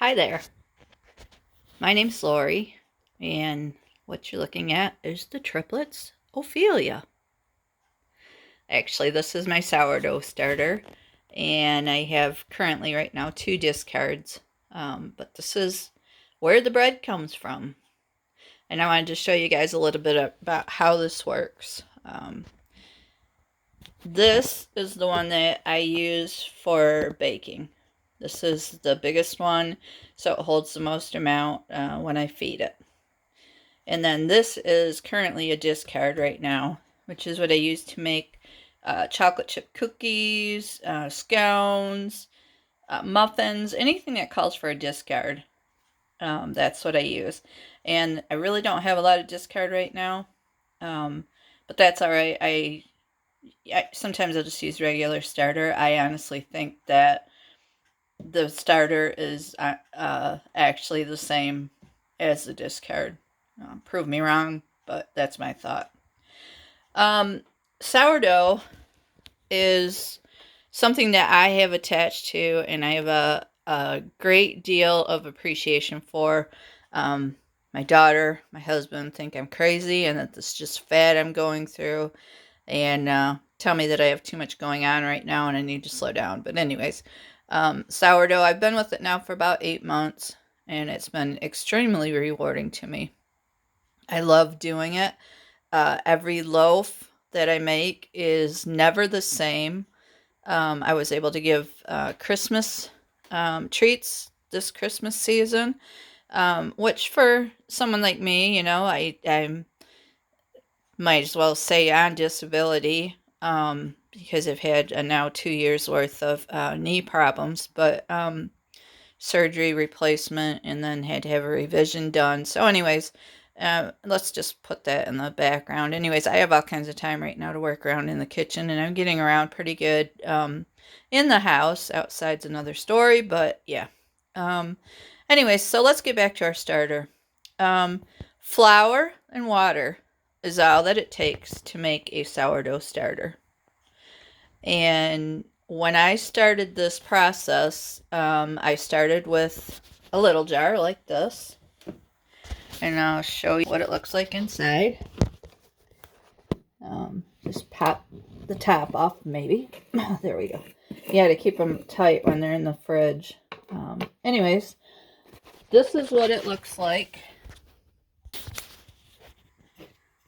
Hi there. My name's Lori, and what you're looking at is the triplets Ophelia. Actually, this is my sourdough starter, and I have currently right now 2 discards. But this is where the bread comes from. And I wanted to show you guys a little bit about how this works. This is the one that I use for baking. This is the biggest one, so it holds the most amount when I feed it. And then this is currently a discard right now, which is what I use to make chocolate chip cookies, scones, muffins, anything that calls for a discard. That's what I use. And I really don't have a lot of discard right now, but that's all right. Sometimes I'll just use regular starter. I honestly think that the starter is actually the same as the discard. Prove me wrong, but that's my thought. Sourdough is something that I have attached to, and I have a great deal of appreciation for. My daughter, my husband think I'm crazy and that this is just fad I'm going through, and tell me that I have too much going on right now and I need to slow down. But anyways, sourdough, I've been with it now for about 8 months, and it's been extremely rewarding to me. I love doing it. Every loaf that I make is never the same. I was able to give Christmas treats this Christmas season, which for someone like me, I might as well say on disability, because I've had now 2 years worth of knee problems, but surgery replacement, and then had to have a revision done. So anyways, let's just put that in the background. Anyways, I have all kinds of time right now to work around in the kitchen, and I'm getting around pretty good in the house. Outside's another story, but yeah. Anyways, so let's get back to our starter. Flour and water is all that it takes to make a sourdough starter. And when I started this process, I started with a little jar like this. And I'll show you what it looks like inside. Just pop the top off, maybe. There we go. Yeah, to keep them tight when they're in the fridge. Anyways, this is what it looks like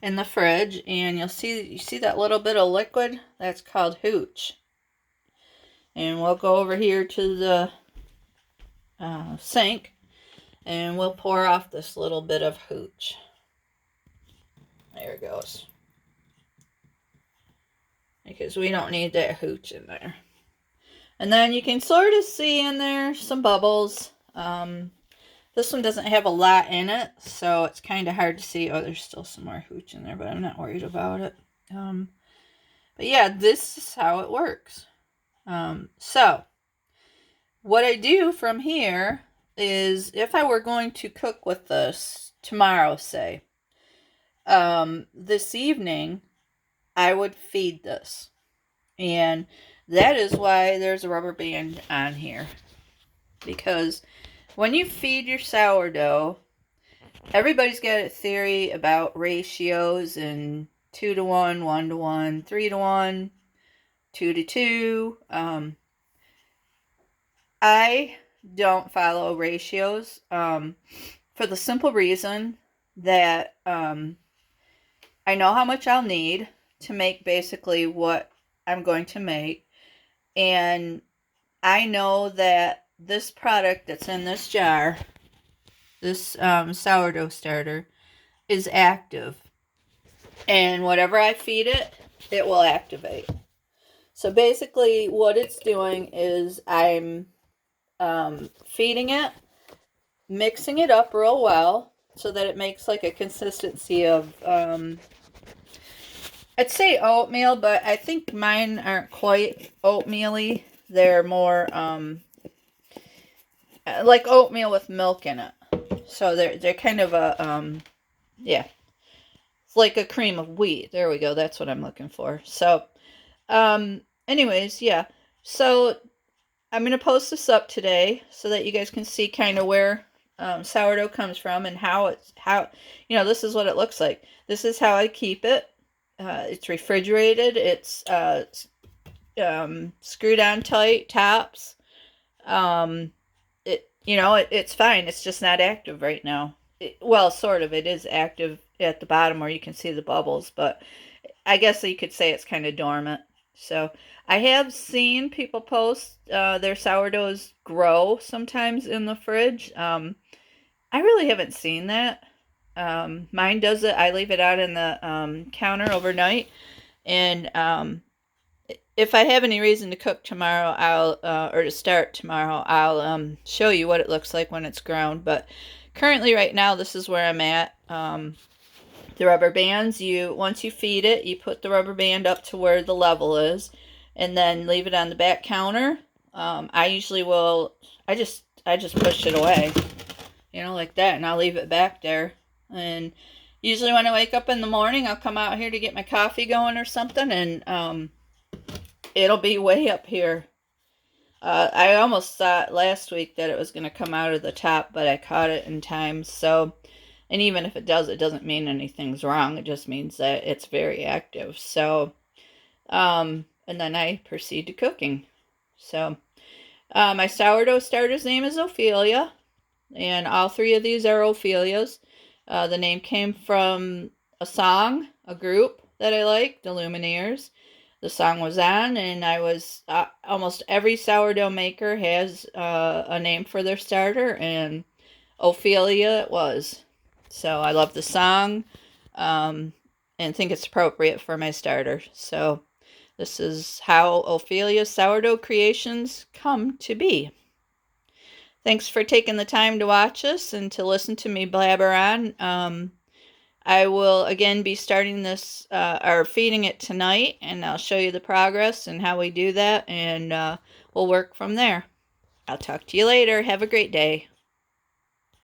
in the fridge. And you see that little bit of liquid? That's called hooch. And we'll go over here to the sink, and we'll pour off this little bit of hooch. There it goes. Because we don't need that hooch in there. And then you can sort of see in there some bubbles. This one doesn't have a lot in it, so it's kind of hard to see. Oh, there's still some more hooch in there, but I'm not worried about it. But yeah, this is how it works. So what I do from here is, if I were going to cook with this tomorrow, say, this evening, I would feed this. And that is why there's a rubber band on here. Because when you feed your sourdough, everybody's got a theory about ratios and 2 to 1, 1 to 1, 3 to 1, 2 to 2. I don't follow ratios for the simple reason that I know how much I'll need to make basically what I'm going to make. And I know that this product that's in this jar, this sourdough starter, is active. And whatever I feed it, it will activate. So basically what it's doing is I'm feeding it, mixing it up real well so that it makes like a consistency of, I'd say oatmeal, but I think mine aren't quite oatmeal-y. They're more like oatmeal with milk in it. So they're kind of a, yeah, it's like a cream of wheat. There we go. That's what I'm looking for. So, anyways, yeah. So I'm going to post this up today so that you guys can see kind of where sourdough comes from and this is what it looks like. This is how I keep it. It's refrigerated. It's screwed on tight tops. It's fine. It's just not active right now. Well, sort of. It is active at the bottom where you can see the bubbles, but I guess you could say it's kind of dormant. So I have seen people post their sourdoughs grow sometimes in the fridge. I really haven't seen that. Mine does it. I leave it out in the counter overnight, and if I have any reason to cook tomorrow, or to start tomorrow, I'll show you what it looks like when it's grown. But currently, right now, this is where I'm at. The rubber bands, once you feed it, you put the rubber band up to where the level is, and then leave it on the back counter. I usually will. I just push it away, like that, and I'll leave it back there. And usually when I wake up in the morning, I'll come out here to get my coffee going or something, and it'll be way up here. I almost thought last week that it was going to come out of the top, but I caught it in time. So, and even if it does, it doesn't mean anything's wrong. It just means that it's very active. So, and then I proceed to cooking. So, my sourdough starter's name is Ophelia, and all three of these are Ophelias. The name came from a song, a group that I like, the Lumineers. The song was on, and I was almost every sourdough maker has a name for their starter, and Ophelia it was. So I love the song, and think it's appropriate for my starter. So this is how Ophelia's sourdough creations come to be. Thanks for taking the time to watch us and to listen to me blabber on. I will again be starting this or feeding it tonight, and I'll show you the progress and how we do that, and we'll work from there. I'll talk to you later. Have a great day.